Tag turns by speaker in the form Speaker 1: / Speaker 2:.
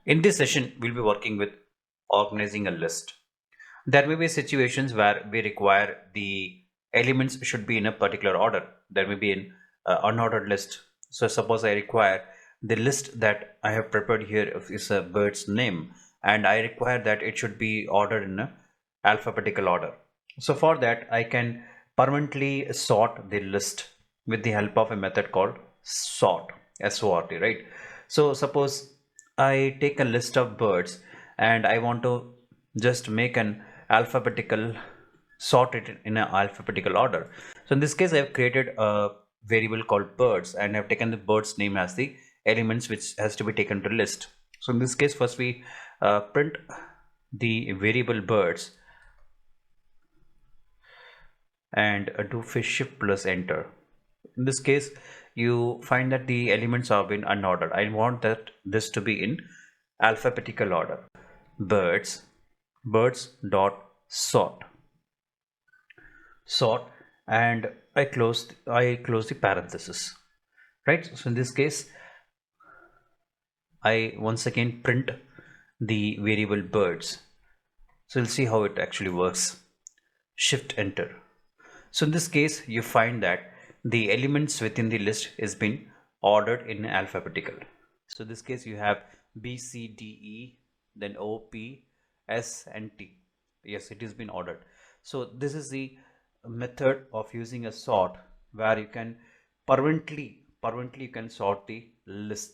Speaker 1: In this session, we'll be working with organizing a list. There may be situations where we require the elements should be in a particular order. There may be an unordered list. So suppose I require the list that I have prepared here is a bird's name, and I require that it should be ordered in a alphabetical order. So for that, I can permanently sort the list with the help of a method called sort, S-O-R-T, right? So suppose I take a list of birds and I want to just make an alphabetical sort it in an alphabetical order. So in this case, I have created a variable called birds and I've taken the bird's name as the elements which has to be taken to list. So in this case, first we print the variable birds and do shift plus enter. In this case, you find that the elements have been unordered. I want that this to be in alphabetical order. Birds dot sort, and I close the parenthesis, right? So in this case, I once again print the variable birds. So we'll see how it actually works. Shift enter. So in this case, you find that the elements within the list is been ordered in alphabetical. So in this case, you have B, C, D, E, then O, P, S, and T. Yes, it has been ordered. So this is the method of using a sort where you can permanently you can sort the list.